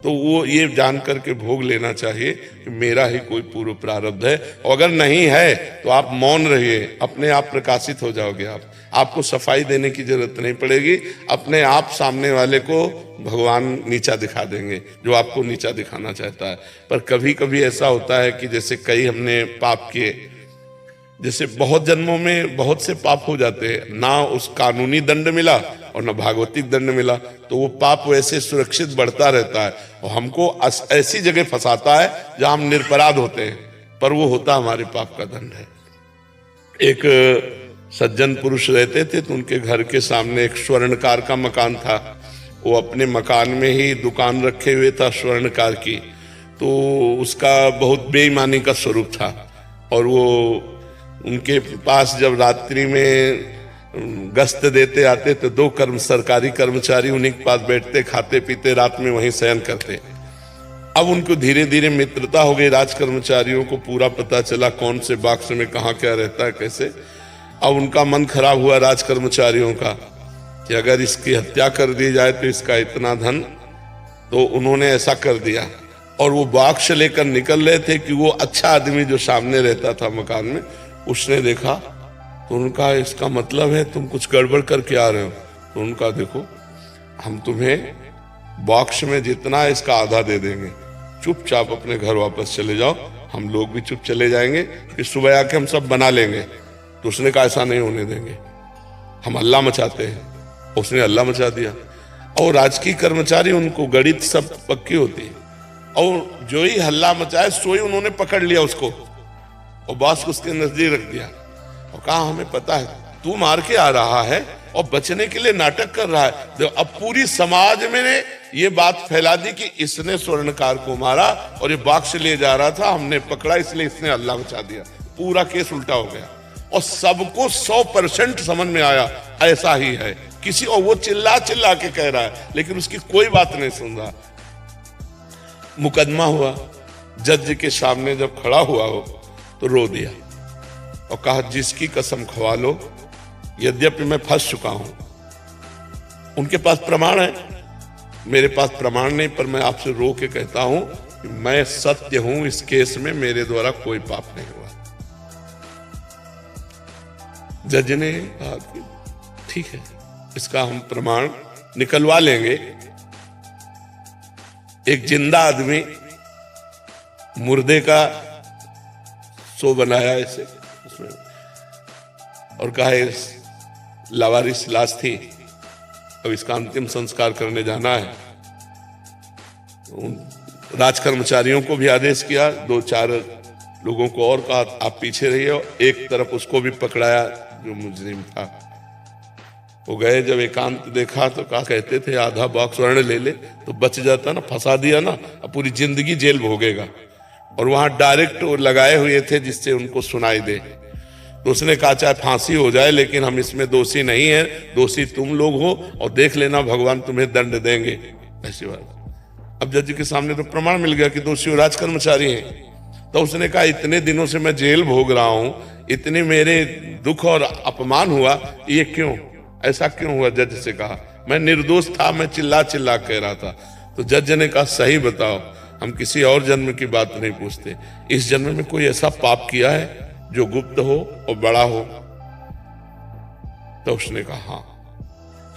तो वो ये जान करके भोग लेना चाहिए कि मेरा ही कोई पूर्व प्रारब्ध है, और अगर नहीं है तो आप मौन रहिए, अपने आप प्रकाशित हो जाओगे। आपको सफाई देने की जरूरत नहीं पड़ेगी, अपने आप सामने वाले को भगवान नीचा दिखा देंगे जो आपको नीचा दिखाना चाहता है। पर कभी कभी ऐसा होता है कि जैसे कई हमने पाप किए, जैसे बहुत जन्मों में बहुत से पाप हो जाते हैं, ना उस कानूनी दंड मिला और ना भागवतिक दंड मिला, तो वो पाप वैसे सुरक्षित बढ़ता रहता है और हमको ऐसी जगह फंसाता है जहां हम निरपराध होते हैं, पर वो होता हमारे पाप का दंड है। एक सज्जन पुरुष रहते थे, तो उनके घर के सामने एक स्वर्णकार का मकान था। वो अपने मकान में ही दुकान रखे हुए था स्वर्णकार की, तो उसका बहुत बेईमानी का स्वरूप था। और वो उनके पास जब रात्रि में गश्त देते आते तो दो सरकारी कर्मचारी उन्हीं के पास बैठते, खाते पीते, रात में वहीं शयन करते। अब उनको धीरे धीरे मित्रता हो गई, राज कर्मचारियों को पूरा पता चला कौन से बाक्स में कहाँ क्या रहता है कैसे। अब उनका मन खराब हुआ राज कर्मचारियों का कि अगर इसकी हत्या कर दी जाए तो इसका इतना धन, तो उन्होंने ऐसा कर दिया। और वो बाक्स लेकर निकल रहे थे कि वो अच्छा आदमी जो सामने रहता था मकान में, उसने देखा तो उनका इसका मतलब है तुम कुछ गड़बड़ करके आ रहे हो। तो उनका देखो, हम तुम्हें बॉक्स में जितना है इसका आधा दे देंगे, चुपचाप अपने घर वापस चले जाओ, हम लोग भी चुप चले जाएंगे, फिर सुबह आके हम सब बना लेंगे। तो उसने कहा ऐसा नहीं होने देंगे, हम हल्ला मचाते हैं। उसने हल्ला मचा दिया। और राजकीय कर्मचारी, उनको गणित सब पक्की होती है, और जो ही हल्ला मचाए सो ही उन्होंने पकड़ लिया उसको और बॉस को उसके नजदीक रख दिया और कहा हमें पता है तू मार के आ रहा है और बचने के लिए नाटक कर रहा है। अब पूरी समाज में ने ये बात फैला दी कि इसने स्वर्णकार को मारा और ये बाक्स ले जा रहा था, हमने पकड़ा इसलिए इसने हल्ला मचा दिया। पूरा केस उल्टा हो गया और सबको 100% समझ में आया ऐसा ही है किसी, और वो चिल्ला चिल्ला के कह रहा है लेकिन उसकी कोई बात नहीं सुन रहा। मुकदमा हुआ, जज के सामने जब खड़ा हुआ हो तो रो दिया और कहा जिसकी कसम खवा लो, यद्यपि मैं फंस चुका हूं। उनके पास प्रमाण है, मेरे पास प्रमाण नहीं, पर मैं आपसे रो के कहता हूं कि मैं सत्य हूं, इस केस में मेरे द्वारा कोई पाप नहीं हुआ। जज ने कहा कि ठीक है, इसका हम प्रमाण निकलवा लेंगे। एक जिंदा आदमी मुर्दे का सो बनाया ऐसे उसमें और कहा लावारिस लाश थी, अब इसका अंतिम संस्कार करने जाना है। राज कर्मचारियों को भी आदेश किया, 2-4 लोगों को और कहा आप पीछे रहिए, एक तरफ उसको भी पकड़ाया जो मुजरिम था। वो गए, जब एकांत देखा तो कहा कहते थे आधा बॉक्स स्वर्ण ले ले तो बच जाता ना, फंसा दिया ना, अब पूरी जिंदगी जेल भोगेगा। और वहां डायरेक्ट लगाए हुए थे जिससे उनको सुनाई दे। तो उसने कहा चाहे फांसी हो जाए लेकिन हम इसमें दोषी नहीं है, दोषी तुम लोग हो और देख लेना भगवान तुम्हें दंड देंगे, ऐसी बात। अब जज के सामने तो प्रमाण मिल गया कि दोषी राज कर्मचारी हैं। तो उसने कहा इतने दिनों से मैं जेल भोग रहा हूं, इतने मेरे दुख और अपमान हुआ, ये क्यों, ऐसा क्यों हुआ? जज से कहा मैं निर्दोष था, मैं चिल्ला चिल्ला कह रहा था। तो जज ने कहा सही बताओ, हम किसी और जन्म की बात नहीं पूछते, इस जन्म में कोई ऐसा पाप किया है जो गुप्त हो और बड़ा हो? तो उसने कहा हाँ,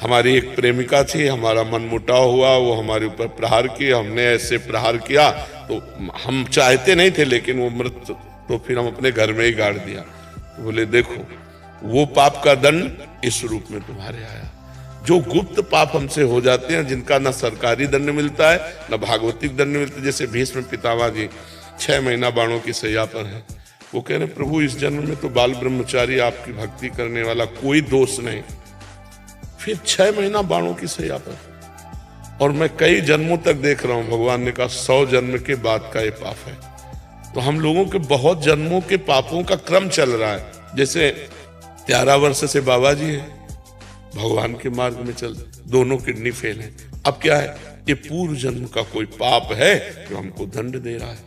हमारी एक प्रेमिका थी, हमारा मन मुटाव हुआ, वो हमारे ऊपर प्रहार किया, हमने ऐसे प्रहार किया तो हम चाहते नहीं थे लेकिन वो मृत, तो फिर हम अपने घर में ही गाड़ दिया। तो बोले देखो वो पाप का दंड इस रूप में तुम्हारे आया। जो गुप्त पाप हमसे हो जाते हैं, जिनका ना सरकारी दंड मिलता है ना भागवतिक दंड मिलता है, जैसे भीष्म पितामह जी 6 महीना बाणों की सैया पर है, वो कह रहे प्रभु इस जन्म में तो बाल ब्रह्मचारी आपकी भक्ति करने वाला कोई दोष नहीं, फिर 6 महीना बाणों की सैया पर, और मैं कई जन्मों तक देख रहा हूं। भगवान ने कहा 100 जन्म के बाद का ये पाप है। तो हम लोगों के बहुत जन्मों के पापों का क्रम चल रहा है। जैसे 13 वर्ष से बाबा जी है, भगवान के मार्ग में चल, दोनों किडनी फेल है। अब क्या है, ये पूर्व जन्म का कोई पाप है जो हमको दंड दे रहा है।